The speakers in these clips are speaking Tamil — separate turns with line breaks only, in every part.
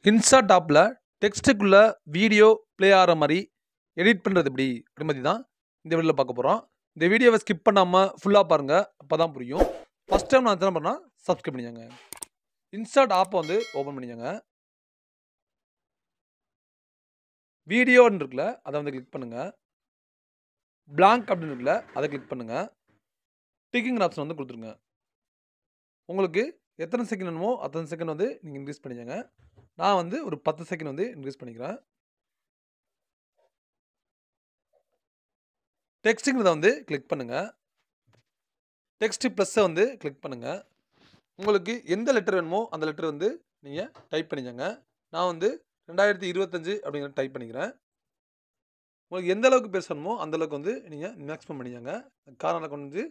இன்ஸ்டா டாப்பில் டெக்ஸ்ட்டுக்குள்ளே வீடியோ ப்ளே ஆகிற மாதிரி எடிட் பண்ணுறது எப்படி அப்படி தான் இந்த வீடியோவில் பார்க்க போகிறோம். இந்த வீடியோவை ஸ்கிப் பண்ணாமல் ஃபுல்லாக பாருங்கள், அப்போ தான் புரியும். ஃபஸ்ட் டைம் நான் என்ன பண்ணால் சப்ஸ்கிரைப் பண்ணிக்கோங்க. இன்ஸ்டா ஆப்பை வந்து ஓப்பன் பண்ணிக்கோங்க. வீடியோன்னு இருக்குல்ல, அதை வந்து கிளிக் பண்ணுங்கள். பிளாங்க் அப்படின்னு இருக்குல்ல, அதை கிளிக் பண்ணுங்கள். டிக்கிங் ஆப்ஷன் வந்து கொடுத்துருங்க. உங்களுக்கு எத்தனை செகண்ட் வேணுமோ அத்தனை செகண்ட் வந்து நீங்கள் இன்க்ரீஸ் பண்ணிக்கோங்க. நான் வந்து ஒரு 10 செகண்ட் வந்து இன்க்ரீஸ் பண்ணிக்கிறேன். டெக்ஸ்ட்டுங்கிறத வந்து கிளிக் பண்ணுங்கள். டெக்ஸ்ட்டு ப்ளஸ்ஸை வந்து கிளிக் பண்ணுங்கள். உங்களுக்கு எந்த லெட்டர் வேணுமோ அந்த லெட்டர் வந்து நீங்கள் டைப் பண்ணிக்கோங்க. நான் வந்து 2025 அப்படிங்கிற டைப் பண்ணிக்கிறேன். உங்களுக்கு எந்த அளவுக்கு பேசணுமோ அந்தளவுக்கு வந்து நீங்கள் மேக்ஸிமம் பண்ணிக்கோங்க. காரணம் கொண்டு வந்து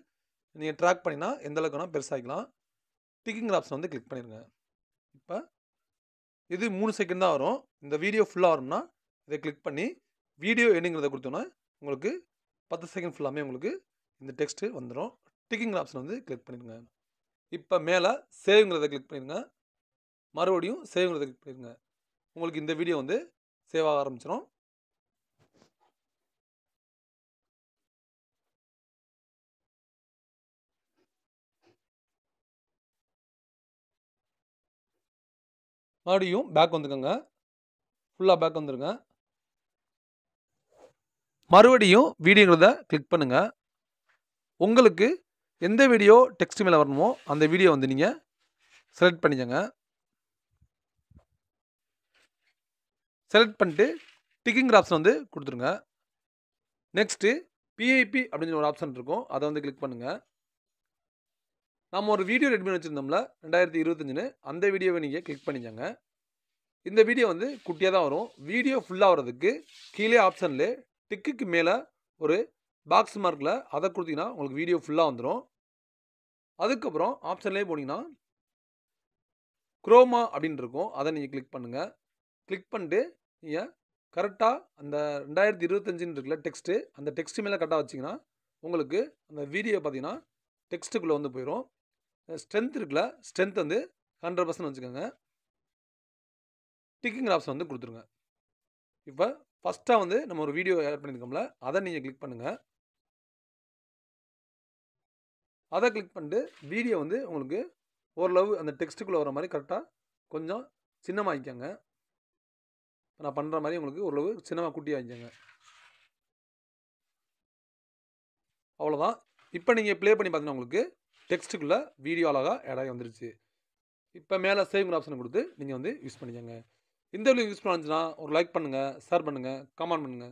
நீங்கள் ட்ராக் பண்ணினா எந்த அளவுக்கு வேணால் பெருசாகிக்கலாம். டிக்கிங் ஆப்ஷன் வந்து கிளிக் பண்ணிடுங்க. இப்போ இது 3 செகண்ட் தான் வரும். இந்த வீடியோ ஃபுல்லாக வரும்னா இதை கிளிக் பண்ணி வீடியோ எண்டுங்கிறத கொடுத்தோன்னா உங்களுக்கு 10 செகண்ட் ஃபுல்லாமே உங்களுக்கு இந்த டெக்ஸ்ட்டு வந்துடும். டிக்கிங் ஆப்ஷன் வந்து கிளிக் பண்ணிடுங்க. இப்போ மேலே சேவ்ங்கிறத கிளிக் பண்ணிடுங்க. மறுபடியும் சேவ்ங்கிறத கிளிக் பண்ணிடுங்க. உங்களுக்கு இந்த வீடியோ வந்து சேவ் ஆக ஆரம்பிச்சிடும். மறுபடியும் பேக் வந்துக்கோங்க. ஃபுல்லாக பேக் வந்துடுங்க. மறுபடியும் வீடியோங்கிறத கிளிக் பண்ணுங்கள். உங்களுக்கு எந்த வீடியோ டெக்ஸ்ட் மேலே வரணுமோ அந்த வீடியோ வந்து நீங்கள் செலக்ட் பண்ணிக்கோங்க. செலக்ட் பண்ணிட்டு டிக்கிங் ஆப்ஷன் வந்து கொடுத்துருங்க. நெக்ஸ்ட்டு பிஐபி அப்படின்னு ஒரு ஆப்ஷன் இருக்கும், அதை வந்து கிளிக் பண்ணுங்கள். நம்ம ஒரு வீடியோ ரெடி பண்ணி வச்சுருந்தோம்ல 2025ன்னு, அந்த வீடியோவை நீங்கள் கிளிக் பண்ணிக்கோங்க. இந்த வீடியோ வந்து குட்டியாக தான் வரும். வீடியோ ஃபுல்லாக வரதுக்கு கீழே ஆப்ஷனில் டிக்குக்கு மேலே ஒரு பாக்ஸ் மார்க்கில் அதை கொடுத்தீங்கன்னா உங்களுக்கு வீடியோ ஃபுல்லாக வந்துடும். அதுக்கப்புறம் ஆப்ஷன்லேயே போனீங்கன்னா குரோமா அப்படின்னு இருக்கும், அதை நீங்கள் கிளிக் பண்ணுங்கள். கிளிக் பண்ணிட்டு நீங்கள் கரெக்டாக அந்த 2025ன்னு இருக்குல்ல டெக்ஸ்ட்டு, அந்த டெக்ஸ்ட்டு மேலே கரெக்டாக வச்சிங்கன்னா உங்களுக்கு அந்த வீடியோ பார்த்தீங்கன்னா டெக்ஸ்ட்டுக்குள்ளே வந்து போயிடும். ஸ்ட்ரென்த் இருக்குல்ல, ஸ்ட்ரென்த் வந்து 100% வச்சுக்கோங்க. டிக்கிங் ஆப்ஷன் வந்து கொடுத்துருங்க. இப்போ ஃபஸ்ட்டாக வந்து நம்ம ஒரு வீடியோ ஆட் பண்ணியிருக்கோம்ல, அதை நீங்கள் கிளிக் பண்ணுங்கள். அதை கிளிக் பண்ணிட்டு வீடியோ வந்து உங்களுக்கு ஓரளவு அந்த டெக்ஸ்ட்டுக்குள்ளே வர மாதிரி கரெக்டாக கொஞ்சம் சின்னமாகிக்கோங்க. நான் பண்ணுற மாதிரி உங்களுக்கு ஓரளவு சின்னமாக குட்டி ஆகிக்கோங்க. அவ்வளோதான். இப்போ நீங்கள் ப்ளே பண்ணி பார்த்தீங்கன்னா உங்களுக்கு டெக்ஸ்ட்டுக்குள்ளே வீடியோ அழகாக ஆட் ஆகி வந்துருச்சு. இப்போ மேலே சேவ்ங்கிற ஆப்ஷனை கொடுத்து நீங்கள் வந்து யூஸ் பண்ணிக்கோங்க. இந்த வீடியோ யூஸ் பண்ணுச்சுன்னா ஒரு லைக் பண்ணுங்கள், ஷேர் பண்ணுங்கள், கமெண்ட் பண்ணுங்கள்.